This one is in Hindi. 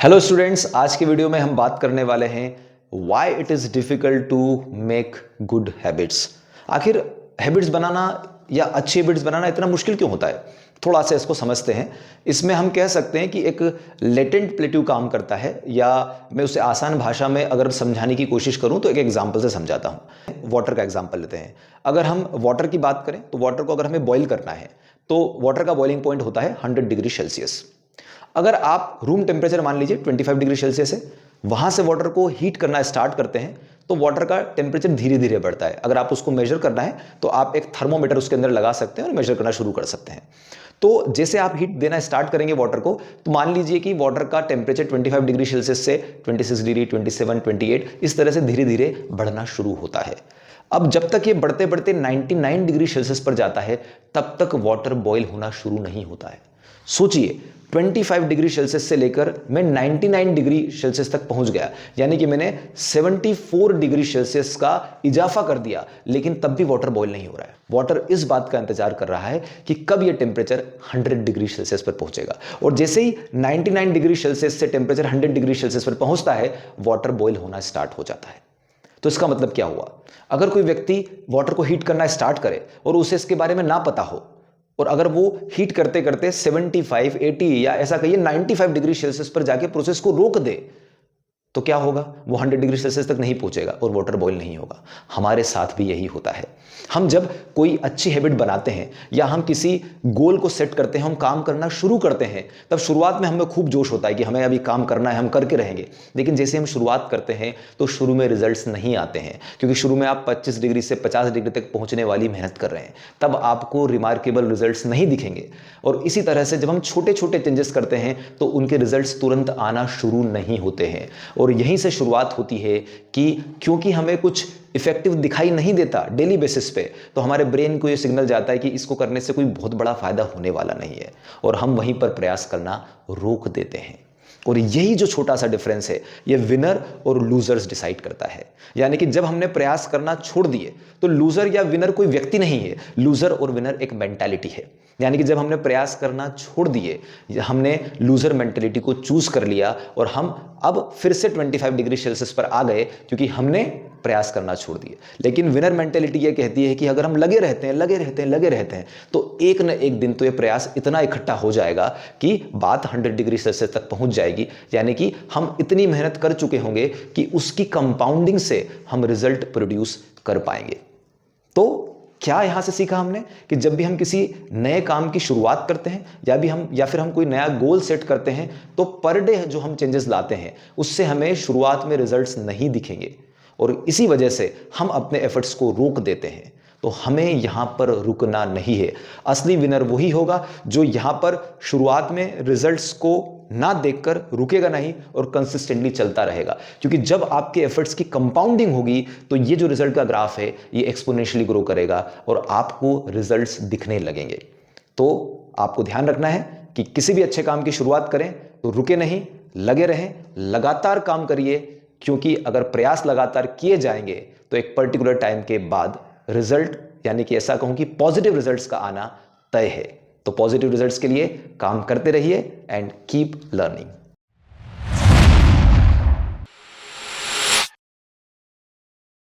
हेलो स्टूडेंट्स, आज के वीडियो में हम बात करने वाले हैं why it is difficult to make good habits. आखिर हैबिट्स बनाना या अच्छी हैबिट्स बनाना इतना मुश्किल क्यों होता है? थोड़ा सा इसको समझते हैं। इसमें हम कह सकते हैं कि एक लेटेंट प्लेट्यू काम करता है, या मैं उसे आसान भाषा में अगर समझाने की कोशिश करूं तो एक एग्जाम्पल से समझाता हूं। वाटर का एग्जाम्पल लेते हैं। अगर हम वाटर की बात करें तो वाटर को अगर हमें बॉईल करना है तो वाटर का बॉइलिंग पॉइंट होता है 100 डिग्री सेल्सियस। अगर आप रूम टेम्परेचर मान लीजिए 25 डिग्री सेल्सियस है, वहां से वाटर को हीट करना स्टार्ट करते हैं तो वाटर का टेम्परेचर धीरे धीरे बढ़ता है। अगर आप उसको मेजर करना है तो आप एक थर्मोमीटर उसके अंदर लगा सकते हैं और मेजर करना शुरू कर सकते हैं। तो जैसे आप हीट देना स्टार्ट करेंगे वाटर को, तो मान लीजिए कि वाटर का टेम्परेचर 25 डिग्री सेल्सियस से 26 डिग्री, 27, 28 इस तरह से धीरे धीरे बढ़ना शुरू होता है। अब जब तक ये बढ़ते बढ़ते 99 डिग्री सेल्सियस पर जाता है तब तक वाटर बॉयल होना शुरू नहीं होता है। सोचिए, 25 डिग्री सेल्सियस से लेकर मैं 99 डिग्री सेल्सियस तक पहुंच गया, यानी कि मैंने 74 डिग्री सेल्सियस का इजाफा कर दिया, लेकिन तब भी वाटर बॉयल नहीं हो रहा है। वाटर इस बात का इंतजार कर रहा है कि कब यह टेम्परेचर 100 डिग्री सेल्सियस पर पहुंचेगा, और जैसे ही 99 डिग्री सेल्सियस से टेम्परेचर 100 डिग्री सेल्सियस पर पहुंचता है, वाटर बॉयल होना स्टार्ट हो जाता है। तो इसका मतलब क्या हुआ? अगर कोई व्यक्ति वाटर को हीट करना स्टार्ट करे और उसे इसके बारे में ना पता हो, और अगर वो हीट करते करते 75, 80 या ऐसा कहिए 95 डिग्री सेल्सियस पर जाके प्रोसेस को रोक दे, तो क्या होगा? वो 100 डिग्री सेल्सियस तक नहीं पहुंचेगा और वाटर बॉयल नहीं होगा। हमारे साथ भी यही होता है। हम जब कोई अच्छी हैबिट बनाते हैं या हम किसी गोल को सेट करते हैं, हम काम करना शुरू करते हैं, तब शुरुआत में हमें खूब जोश होता है कि हमें अभी काम करना है, हम करके रहेंगे। लेकिन जैसे हम शुरुआत करते हैं तो शुरू में रिजल्ट्स नहीं आते हैं, क्योंकि शुरू में आप 25 डिग्री से 50 डिग्री तक पहुंचने वाली मेहनत कर रहे हैं, तब आपको रिमार्केबल रिजल्ट्स नहीं दिखेंगे। और इसी तरह से जब हम छोटे छोटे चेंजेस करते हैं तो उनके रिजल्ट्स तुरंत आना शुरू नहीं होते हैं। और यहीं से शुरुआत होती है कि क्योंकि हमें कुछ इफेक्टिव दिखाई नहीं देता डेली बेसिस पे, तो हमारे ब्रेन को ये सिग्नल जाता है कि इसको करने से कोई बहुत बड़ा फायदा होने वाला नहीं है, और हम वहीं पर प्रयास करना रोक देते हैं। और यही जो छोटा सा डिफरेंस है, ये विनर और लूजर्स डिसाइड करता है। यानी कि जब हमने प्रयास करना छोड़ दिए तो लूजर या विनर कोई व्यक्ति नहीं है, लूजर और विनर एक मेंटालिटी है। यानी कि जब हमने प्रयास करना छोड़ दिए, हमने लूजर मेंटालिटी को चूज कर लिया और हम अब फिर से 25 डिग्री सेल्सियस पर आ गए क्योंकि हमने प्रयास करना छोड़ दिए। लेकिन विनर मेंटालिटी ये कहती है कि अगर हम लगे रहते हैं लगे रहते हैं तो एक न एक दिन तो ये प्रयास इतना इकट्ठा हो जाएगा कि बात 100 डिग्री सेल्सियस तक पहुंच जाएगी। यानी कि हम इतनी मेहनत कर चुके होंगे कि उसकी कंपाउंडिंग से हम रिजल्ट प्रोड्यूस कर पाएंगे। तो क्या यहां से सीखा हमने कि जब भी हम किसी नए काम की शुरुआत करते हैं या फिर हम कोई नया गोल सेट करते हैं, तो पर डे जो हम चेंजेस लाते हैं उससे हमें शुरुआत में रिजल्ट्स नहीं दिखेंगे, और इसी वजह से हम अपने एफर्ट्स को रोक देते हैं। तो हमें यहां पर रुकना नहीं है। असली विनर वही होगा जो यहां पर शुरुआत में रिजल्ट्स को ना देखकर रुकेगा नहीं और कंसिस्टेंटली चलता रहेगा, क्योंकि जब आपके एफर्ट्स की कंपाउंडिंग होगी तो ये जो रिजल्ट का ग्राफ है ये एक्सपोनेंशियली ग्रो करेगा और आपको रिजल्ट्स दिखने लगेंगे। तो आपको ध्यान रखना है कि किसी भी अच्छे काम की शुरुआत करें तो रुके नहीं, लगे रहें, लगातार काम करिए, क्योंकि अगर प्रयास लगातार किए जाएंगे तो एक पर्टिकुलर टाइम के बाद रिजल्ट, यानी कि ऐसा कहूं कि पॉजिटिव रिजल्ट्स का आना तय है। तो पॉजिटिव रिजल्ट्स के लिए काम करते रहिए एंड कीप लर्निंग।